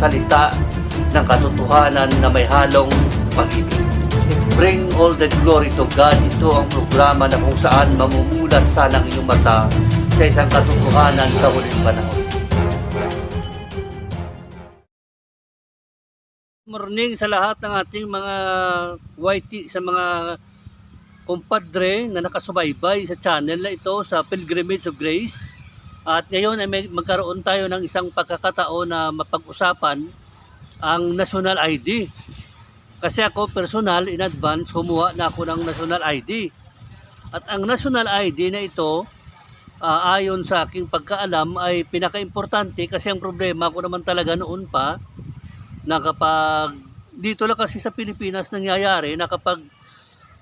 salita ng katotohanan na may halong pag-ibig. Bring all the glory to God. Ito ang programa na kung saan mamumulat sana ang iyong mata sa isang katotohanan sa huling panahon. Morning sa lahat ng ating mga YT, sa mga kumpadre na nakasubaybay sa channel na ito, sa Pilgrimage of Grace. At ngayon ay magkaroon tayo ng isang pagkakataon na mapag-usapan ang National ID. Kasi ako personal, in advance, humuha na ako ng National ID. At ang National ID na ito, ayon sa aking pagkaalam, ay pinaka-importante kasi ang problema ko naman talaga noon pa, na kapag dito lang kasi sa Pilipinas nangyayari na kapag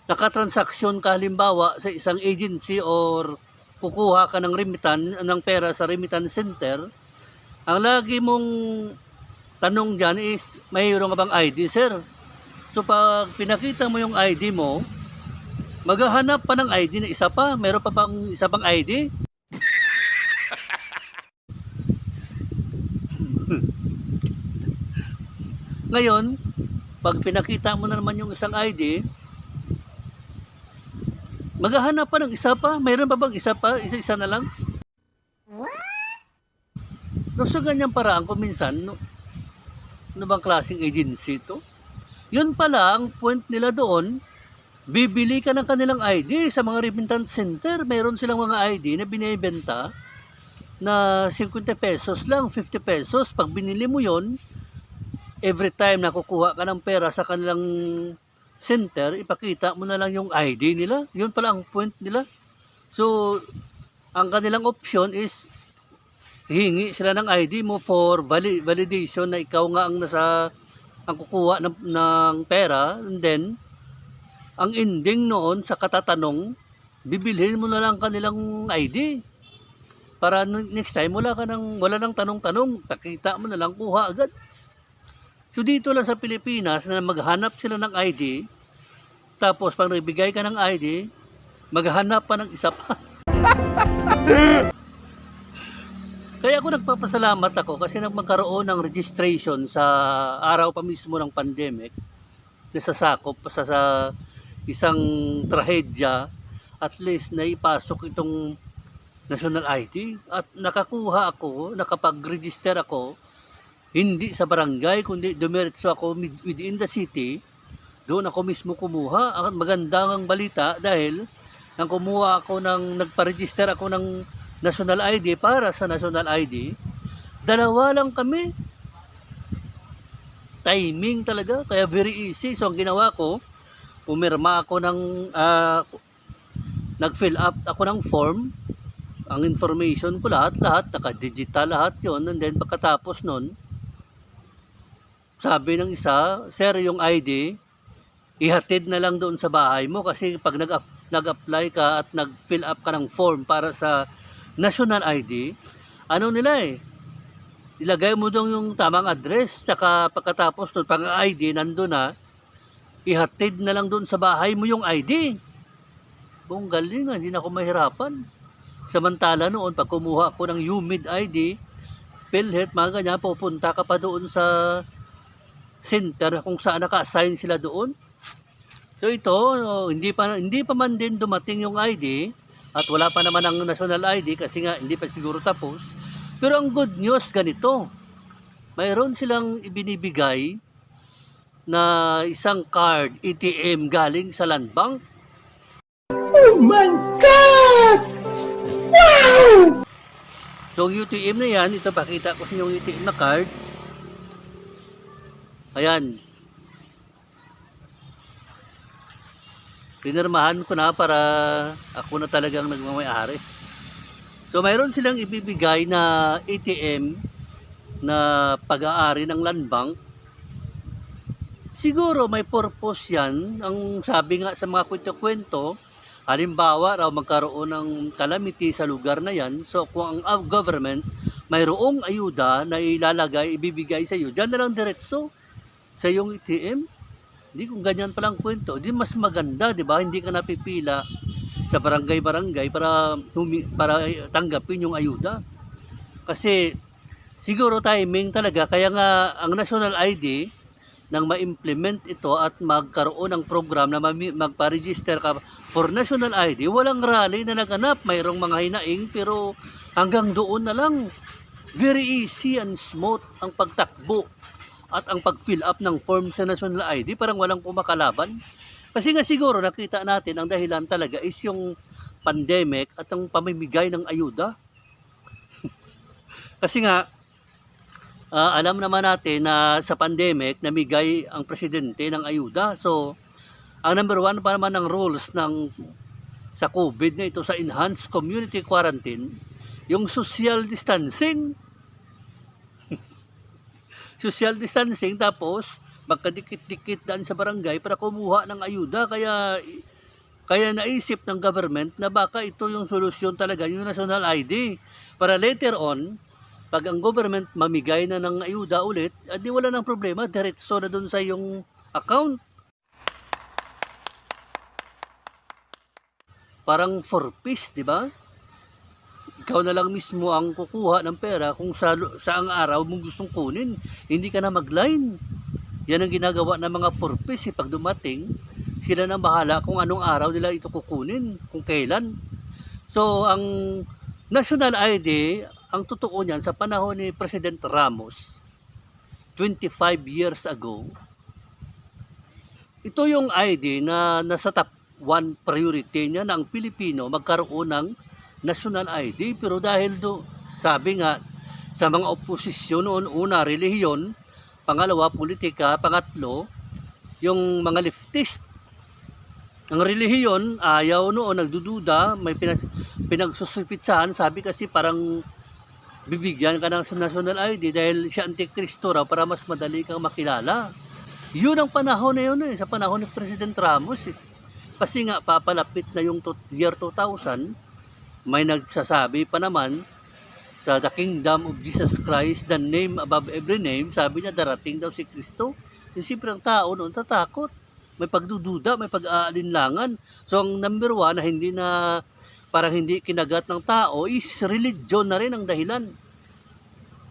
nakatransaksyon ka halimbawa sa isang agency or kukuha ka ng ng pera sa remittance center, ang lagi mong tanong dyan is, mayroon ka bang ID, sir? So pag pinakita mo yung ID mo, maghahanap pa ng ID na isa pa. Meron pa bang isa pang ID? Ngayon, pag pinakita mo na naman yung isang ID, maghahanap pa ng isa pa. Mayroon pa bang isa pa? Isa-isa na lang? No, so ganyang paraan ko minsan, no bang klaseng agency ito? Yun pala, ang point nila doon, bibili ka ng kanilang ID sa mga remittance center. Mayroon silang mga ID na binibenta na 50 pesos lang, 50 pesos. Pag binili mo yon, every time na kukuha ka ng pera sa kanilang center, ipakita mo na lang yung ID nila. Yun pala ang point nila. So, ang kanilang option is hihingi sila ng ID mo for validation na ikaw nga ang kukuha ng pera. And then, ang ending noon sa katatanong, bibilhin mo na lang kanilang ID. Para next time, wala nang tanong-tanong. Pakita mo na lang, kuha agad. So dito lang sa Pilipinas na maghanap sila ng ID, tapos pag nagbigay ka ng ID, maghanap pa ng isa pa. Kaya ako nagpapasalamat ako kasi magkaroon ng registration sa araw pa mismo ng pandemic, nasasakop pa sa isang trahedya, at least na ipasok itong National ID at nakakuha ako, nakapag-register ako, hindi sa barangay, kundi dumiretso ako within the city. Doon ako mismo kumuha. Ang magandang balita dahil nang kumuha ako nagpa-register ako ng National ID para sa National ID, dalawa lang kami. Timing talaga, kaya very easy. So ang ginawa ko, pumirma ako nag-fill up ako ng form. Ang information ko lahat, naka-digital lahat yon. And then pagkatapos nun, sabi ng isa, sir, yung ID, ihatid na lang doon sa bahay mo kasi pag nag-apply ka at nag-fill up ka ng form para sa National ID, ano nila ilagay mo doon yung tamang address, tsaka pagkatapos doon, pag ID, nandun na, ihatid na lang doon sa bahay mo yung ID. Kung galing, hindi na ako mahirapan. Samantala noon, pag kumuha ako ng UMID ID, PhilHealth, mga ganyan, pupunta ka pa doon sa center kung saan naka-assign sila doon. So ito, hindi pa man din dumating yung ID at wala pa naman ang National ID kasi nga hindi pa siguro tapos. Pero ang good news ganito, mayroon silang ibinibigay na isang card ATM galing sa Land Bank. Oh my God! Wow! So yung ATM na yan, ito pakita ko sa inyo yung ATM na card. Ayan. Pinirmahan ko na para ako na talagang nagmamay-ari. So mayroon silang ibibigay na ATM na pag-aari ng Land Bank. Siguro may purpose yan. Ang sabi nga sa mga kwento-kwento, halimbawa raw magkaroon ng calamity sa lugar na yan. So kung ang government mayroong ayuda na ilalagay, ibibigay sa iyo, dyan na lang diretso sa iyong ATM. Hindi, kung ganyan palang kwento, di mas maganda, di ba? Hindi ka napipila sa barangay-barangay para tanggapin yung ayuda. Kasi Siguro timing talaga, kaya nga ang national ID, nang ma-implement ito at magkaroon ng program na magpa-register ka for national ID, walang rally na naganap. Mayroong mga hinaing pero hanggang doon na lang. Very easy and smooth ang pagtakbo at ang pag-fill up ng form sa national ID, parang walang kumakalaban. Kasi nga siguro nakita natin ang dahilan talaga is yung pandemic at ang pamimigay ng ayuda. Kasi nga alam naman natin na sa pandemic namigay ang presidente ng ayuda. So ang number one pa naman ng rules sa COVID na ito, sa enhanced community quarantine, yung social distancing. Social distancing, tapos magkadikit-dikit daan sa barangay para kumuha ng ayuda. Kaya naisip ng government na baka ito yung solusyon talaga, yung national ID. Para later on, pag ang government mamigay na ng ayuda ulit, di wala nang problema, diretso na doon sa yung account. Parang for peace, di ba? Ikaw na lang mismo ang kukuha ng pera kung saang araw mong gustong kunin. Hindi ka na mag-line. Yan ang ginagawa ng mga purpose. Pag dumating, sila na bahala kung anong araw nila ito kukunin, kung kailan. So, ang national ID, ang totoo niyan, sa panahon ni President Ramos, 25 years ago, ito yung ID na nasa top 1 priority niya na ang Pilipino magkaroon ng national ID. Pero dahil sabi nga sa mga oposisyon noon, una relihiyon, pangalawa politika, pangatlo yung mga leftist. Ang relihiyon ayaw noon, nagdududa, may pinagsusupitsahan, sabi kasi parang bibigyan ka ng national ID dahil siya antikristo raw para mas madali kang makilala. Yun ang panahon na yun sa panahon ni President Ramos Kasi nga papalapit na yung year 2000, may nagsasabi pa naman sa The Kingdom of Jesus Christ, the name above every name. Sabi niya darating daw si Kristo. Yung siyempre ang tao noon tatakot, may pagdududa, may pag-aalinlangan. So ang number one na hindi na parang hindi kinagat ng tao is religion na rin ang dahilan.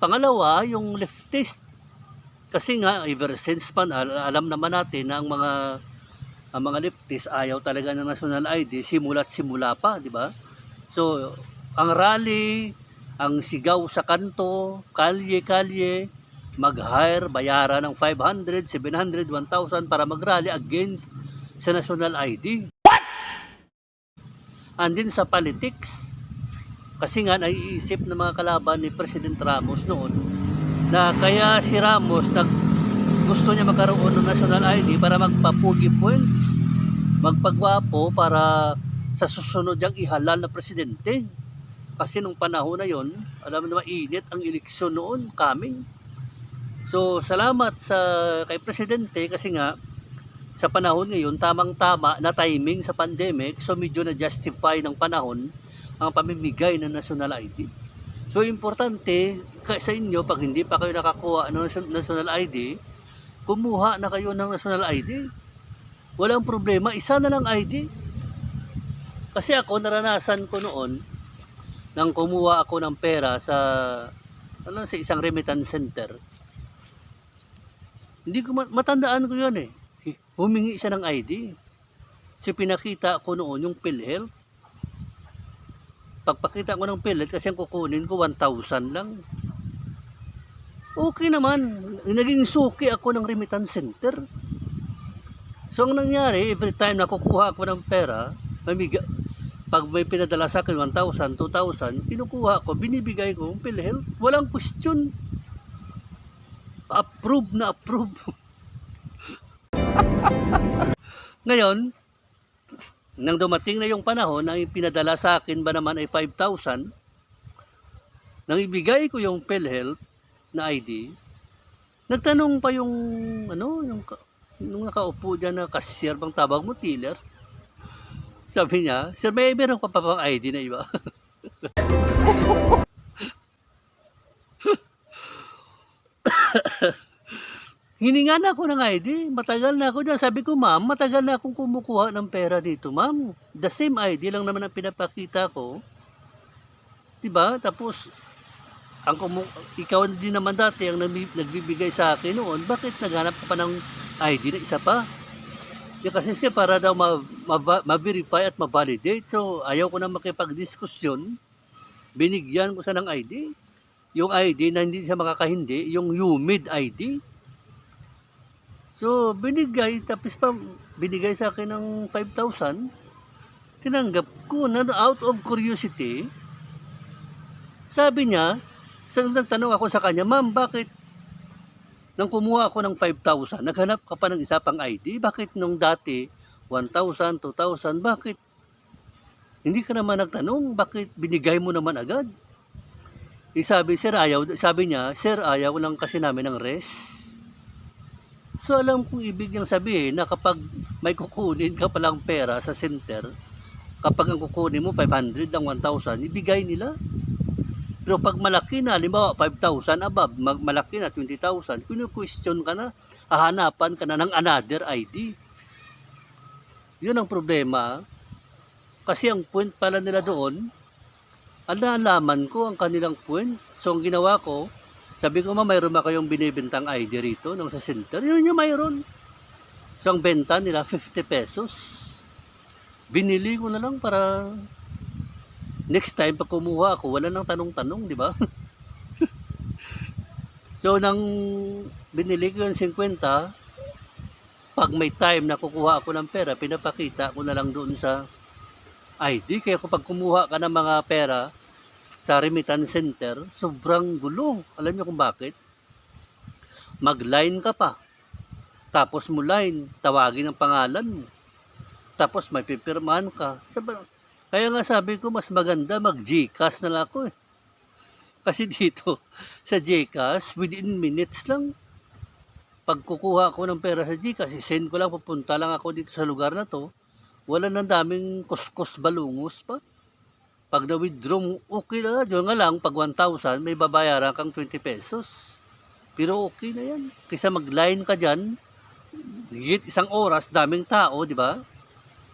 Pangalawa, yung leftist. Kasi nga ever since pa alam naman natin na ang mga leftist ayaw talaga ng national ID simula't simula pa, di ba? So, ang rally, ang sigaw sa kanto, kalye-kalye, mag-hire, bayaran ng 500, 700, 1,000 para mag-rally against sa national ID. What? And din sa politics, kasi nga naiisip ng mga kalaban ni President Ramos noon na kaya si Ramos gusto niya magkaroon ng national ID para magpapugi points, magpagwapo para sa susunod niyang ihalal na presidente. Kasi nung panahon na yon, alam mo na mainit ang eleksyon noon, coming. So, salamat kay presidente kasi nga sa panahon ngayon, tamang-tama na timing sa pandemic, so medyo na-justify ng panahon ang pamimigay ng national ID. So, importante sa inyo, pag hindi pa kayo nakakuha ng national ID, kumuha na kayo ng national ID. Walang problema, isa na lang ID. Kasi ako, naranasan ko noon, nang kumuha ako ng pera sa isang remittance center. Hindi ko matandaan ko yun eh. Humingi siya ng ID. So pinakita ko noon yung PhilHealth. Pagpakita ko ng PhilHealth, kasi ang kukunin ko 1,000 lang. Okay naman. Naging suki ako ng remittance center. So ang nangyari, every time na kukuha ako ng pera, pag may pinadala sa akin 1,000, 2,000, kinukuha ko, binibigay ko yung PhilHealth. Walang question. Approve na approve. Ngayon, nang dumating na yung panahon na pinadala sa akin ba naman ay 5,000, nang ibigay ko yung PhilHealth na ID, nagtanong pa yung nung nakaupo dyan na cashier, bang tawag mo, teller. Sabi niya, sir, meron pa bang ID na iba? Hininga na ako ng ID. Matagal na ako dyan. Sabi ko, ma'am, matagal na akong kumukuha ng pera dito, ma'am. The same ID lang naman ang pinapakita ko. Diba? Tapos, ikaw din naman dati ang nagbibigay sa akin noon, bakit naghanap ka pa ng ID na isa pa? Kasi siya para daw ma-verify at ma-validate. So, ayaw ko na makipag-diskusyon. Binigyan ko siya ng ID. Yung ID na hindi siya makakahindi, yung UMID ID. So, tapos pa binigay sa akin ng 5,000. Tinanggap ko na out of curiosity. Sabi niya, nagtanong ako sa kanya, "Ma'am, bakit nang kumuha ako ng 5,000, naghanap ka pa ng isa pang ID? Bakit nung dati 1,000, 2,000, bakit hindi ka naman nagtanong? Bakit binigay mo naman agad?" Sabi niya, "Sir, ayaw lang kasi namin ng rest." So alam kong ibig niyang sabihin na kapag may kukunin ka palang pera sa center, kapag ang kukunin mo 500 ang 1,000, ibigay nila. Pero pag malaki na, halimbawa 5,000 above, malaki na 20,000, question ka na, hahanapan ka na ng another ID. Yun ang problema. Kasi ang point pala nila doon, alaman ko ang kanilang point. So ang ginawa ko, sabi ko, "Ma'am, mayroon ba kayong binibintang ID rito nung sa center?" Yun yung mayroon. So ang benta nila 50 pesos. Binili ko na lang para next time pag kumuha ako, wala nang tanong-tanong, di ba? So nang binili ko yung 50, pag may time na kukuha ako ng pera, pinapakita ko na lang doon sa ID. Kaya kapag kumuha ka ng mga pera sa remittance center, sobrang gulo. Alam niyo kung bakit? Mag-line ka pa. Tapos mo line, tawagin ang pangalan mo. Tapos may pipirmahan ka. Kaya nga sabi ko, mas maganda mag-GCash na lang ako eh. Kasi dito, sa GCash, within minutes lang. Pag kukuha ako ng pera sa GCash, send ko lang, pupunta lang ako dito sa lugar na to. Wala nang daming kuskus balungos pa. Pag na-withdraw mo, okay na. Diyan nga lang, pag 1,000, may babayaran kang 20 pesos. Pero okay na yan. Kaysa mag-line ka dyan, higit isang oras, daming tao, di ba?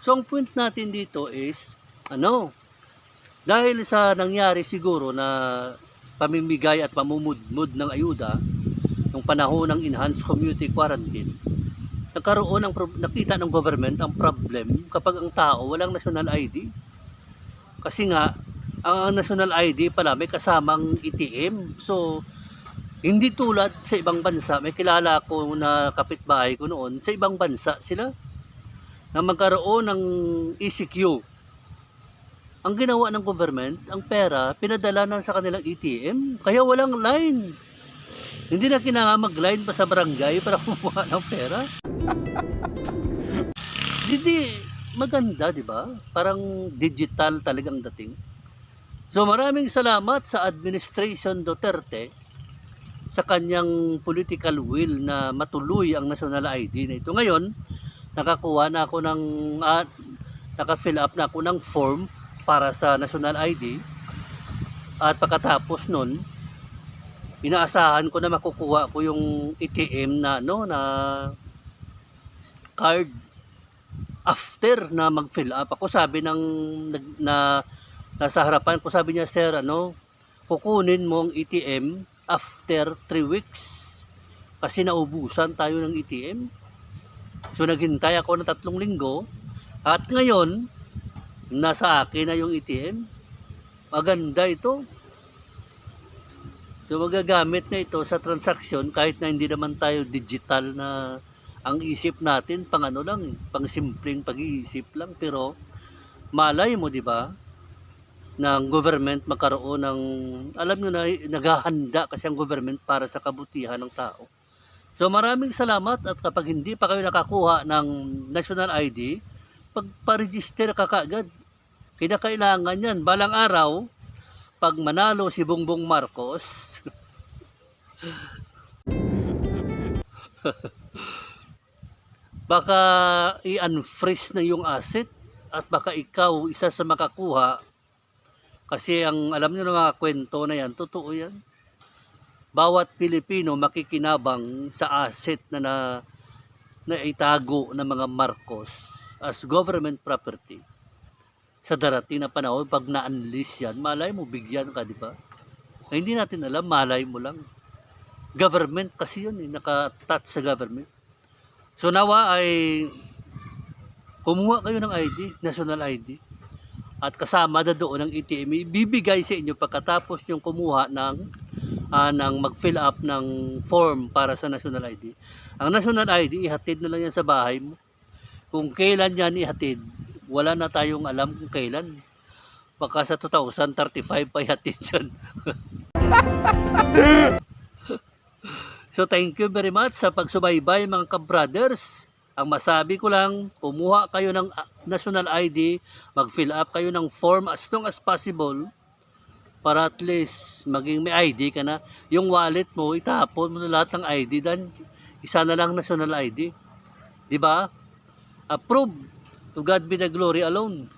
So, ang point natin dito is, dahil sa nangyari siguro na pamimigay at pamumudmud ng ayuda, nung panahon ng enhanced community quarantine, nakita ng government ang problem kapag ang tao walang national ID. Kasi nga, ang national ID pala may kasamang ATM. So, hindi tulad sa ibang bansa, may kilala ko na kapitbahay ko noon, sa ibang bansa sila na magkaroon ng ECQ. Ang ginawa ng government, ang pera, pinadala na sa kanilang ATM. Kaya walang line. Hindi na kinanga mag-line pa sa barangay para kumuha ng pera. Hindi maganda, di ba? Parang digital talagang dating. So maraming salamat sa Administration Duterte sa kanyang political will na matuloy ang national ID na ito. Ngayon, nakakuha na ako naka-fill up na ako ng form para sa national ID. At pagkatapos nun, inaasahan ko na makukuha ko yung ATM na card. After na mag-fill up ako, sabi nasa harapan ko, sabi niya, "Sir, kukunin mo ang ATM after 3 weeks kasi naubusan tayo ng ATM." So naghintay ako ng 3 linggo at ngayon nasa akin na yung ATM. Maganda ito. So magagamit na ito sa transaksyon kahit na hindi naman tayo digital na ang isip natin pang pang simpleng pag-iisip lang, pero malay mo, di ba, ng government magkaroon ng, alam nyo na, naghahanda kasi ang government para sa kabutihan ng tao. So maraming salamat, at kapag hindi pa kayo nakakuha ng national ID, pagpa-register ka kaagad. Kinakailangan yan. Balang araw, pag manalo si Bongbong Marcos, baka i-unfreeze na yung asset at baka ikaw isa sa makakuha. Kasi ang alam niyo na mga kwento na yan, totoo yan. Bawat Pilipino makikinabang sa asset na itago ng mga Marcos as government property. Sa darating na panahon, pag na-unleash yan, malay mo, bigyan ka, di ba? Ay, hindi natin alam, malay mo lang. Government kasi yun, naka-touch sa government. So nawa ay kumuha kayo ng ID, national ID. At kasama na doon ang ATM, ibibigay sa inyo pagkatapos yung kumuha ng mag-fill up ng form para sa national ID. Ang national ID, ihatid na lang yan sa bahay mo. Kung kailan yan ihatid, wala na tayong alam kung kailan. Baka sa 2035 pa ihatid yan. So thank you very much sa pagsubaybay mga ka-brothers. Ang masabi ko lang, kumuha kayo ng national ID, mag-fill up kayo ng form as long as possible para at least maging may ID ka na. Yung wallet mo, itapon mo na lahat ng ID dan isa na lang national ID. 'Di ba? Approve. To God be the glory alone.